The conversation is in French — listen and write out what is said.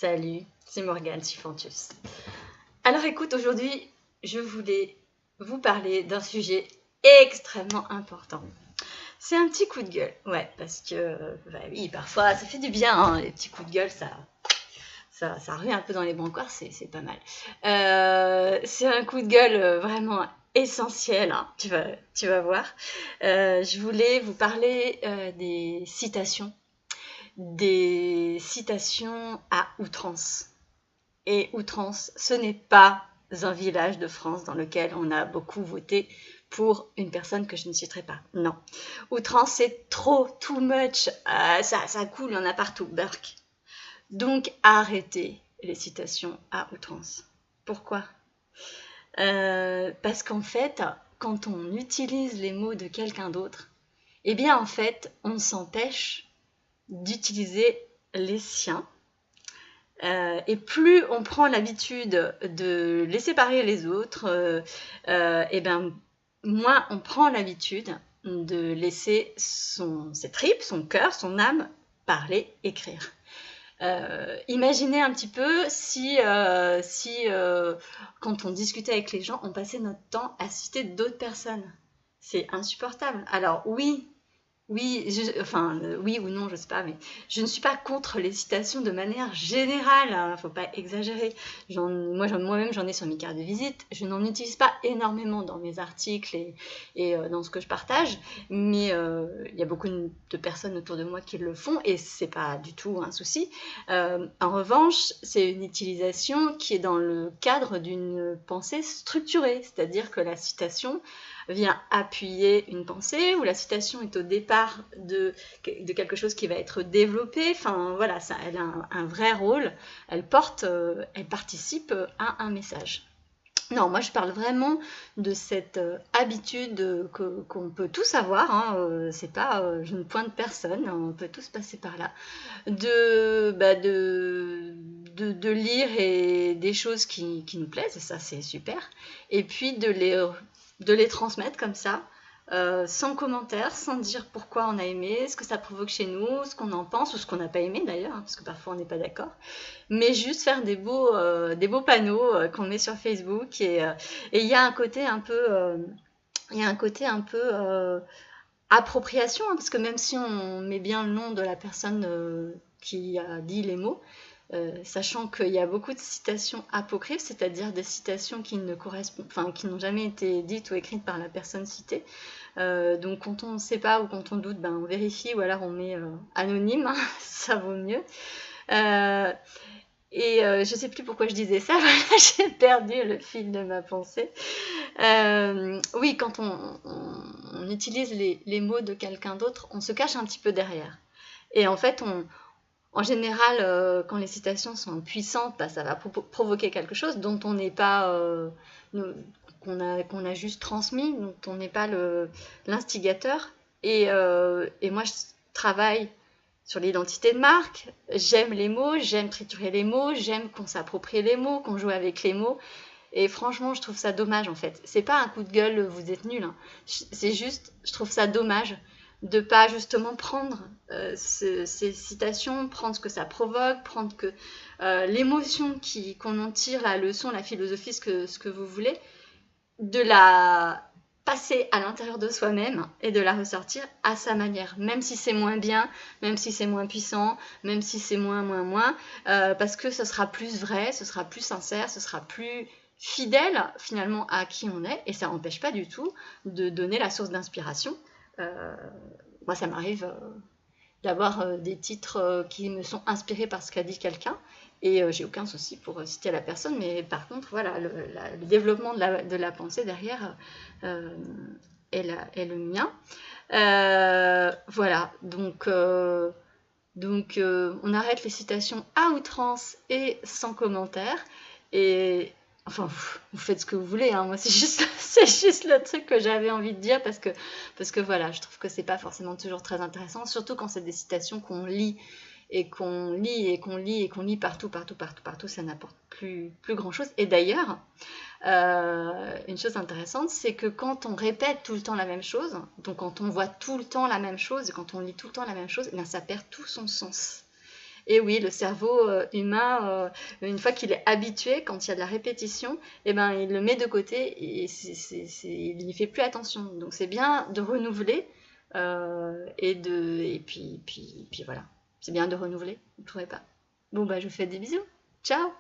Salut, c'est Morgane Sifantus. Alors écoute, aujourd'hui, je voulais vous parler d'un sujet extrêmement important. C'est un petit coup de gueule, ouais, parce que, oui, parfois, ça fait du bien, hein, les petits coups de gueule, ça revient un peu dans les brancards, c'est pas mal. C'est un coup de gueule vraiment essentiel, hein, tu vas voir. Je voulais vous parler des citations à outrance. Et outrance, ce n'est pas un village de France dans lequel on a beaucoup voté pour une personne que je ne citerai pas. Non. Outrance, c'est trop, too much. Ça coule, il y en a partout. Burk. Donc, arrêtez les citations à outrance. Pourquoi ? Parce qu'en fait, quand on utilise les mots de quelqu'un d'autre, eh bien, en fait, on s'empêche d'utiliser les siens. Et plus on prend l'habitude de laisser parler les autres, et ben, moins on prend l'habitude de laisser ses tripes, son cœur, son âme parler, écrire. Imaginez un petit peu si quand on discutait avec les gens, on passait notre temps à citer d'autres personnes. C'est insupportable. Alors oui, oui ou non, je sais pas, mais je ne suis pas contre les citations de manière générale, hein, faut pas exagérer. Moi-même, j'en ai sur mes cartes de visite. Je n'en utilise pas énormément dans mes articles et dans ce que je partage, mais il y a beaucoup de personnes autour de moi qui le font et c'est pas du tout un souci. En revanche, c'est une utilisation qui est dans le cadre d'une pensée structurée, c'est-à-dire que la citation vient appuyer une pensée, ou la citation est au départ de quelque chose qui va être développé. Enfin voilà, elle a un vrai rôle, elle participe à un message. Non, moi je parle vraiment de cette habitude qu'on peut tous avoir, hein, c'est pas, je ne pointe personne, on peut tous passer par là, de lire des choses qui nous plaisent, et ça c'est super, et puis de les transmettre comme ça, sans commentaire, sans dire pourquoi on a aimé, ce que ça provoque chez nous, ce qu'on en pense, ou ce qu'on n'a pas aimé d'ailleurs, hein, parce que parfois on n'est pas d'accord, mais juste faire des beaux panneaux qu'on met sur Facebook, et il y a un côté un peu, appropriation, hein, parce que même si on met bien le nom de la personne qui a dit les mots, sachant qu'il y a beaucoup de citations apocryphes, c'est-à-dire des citations qui ne correspondent, enfin qui n'ont jamais été dites ou écrites par la personne citée. Donc quand on ne sait pas ou quand on doute, ben on vérifie ou alors on met anonyme, hein, ça vaut mieux. Je sais plus pourquoi je disais ça, j'ai perdu le fil de ma pensée. Oui, quand on utilise les mots de quelqu'un d'autre, on se cache un petit peu derrière. Et en fait, en général, quand les citations sont puissantes, bah, ça va provoquer quelque chose dont on n'est pas, qu'on a juste transmis, dont on n'est pas l'instigateur. Et moi, je travaille sur l'identité de marque. J'aime les mots, j'aime triturer les mots, j'aime qu'on s'approprie les mots, qu'on joue avec les mots. Et franchement, je trouve ça dommage en fait. C'est pas un coup de gueule, vous êtes nuls, hein. C'est juste, je trouve ça dommage de pas justement prendre ces citations, prendre ce que ça provoque, prendre l'émotion qu'on en tire, la leçon, la philosophie, ce que vous voulez, de la passer à l'intérieur de soi-même et de la ressortir à sa manière, même si c'est moins bien, même si c'est moins puissant, même si c'est moins, parce que ce sera plus vrai, ce sera plus sincère, ce sera plus fidèle finalement à qui on est, et ça n'empêche pas du tout de donner la source d'inspiration. Moi, ça m'arrive d'avoir des titres qui me sont inspirés par ce qu'a dit quelqu'un, et j'ai aucun souci pour citer la personne, mais par contre, voilà, le développement de la pensée derrière est le mien. Voilà, donc on arrête les citations à outrance et sans commentaire, et enfin, vous faites ce que vous voulez, hein. Moi c'est juste le truc que j'avais envie de dire, parce que voilà, je trouve que c'est pas forcément toujours très intéressant, surtout quand c'est des citations qu'on lit et qu'on lit partout, ça n'apporte plus grand chose. Et d'ailleurs, une chose intéressante, c'est que quand on répète tout le temps la même chose, donc quand on voit tout le temps la même chose, quand on lit tout le temps la même chose, eh bien ça perd tout son sens. Et oui, le cerveau humain, une fois qu'il est habitué, quand il y a de la répétition, eh ben, il le met de côté et il n'y fait plus attention. Donc c'est bien de renouveler et puis voilà. C'est bien de renouveler, vous ne trouvez pas? Bon, bah, je vous fais des bisous. Ciao!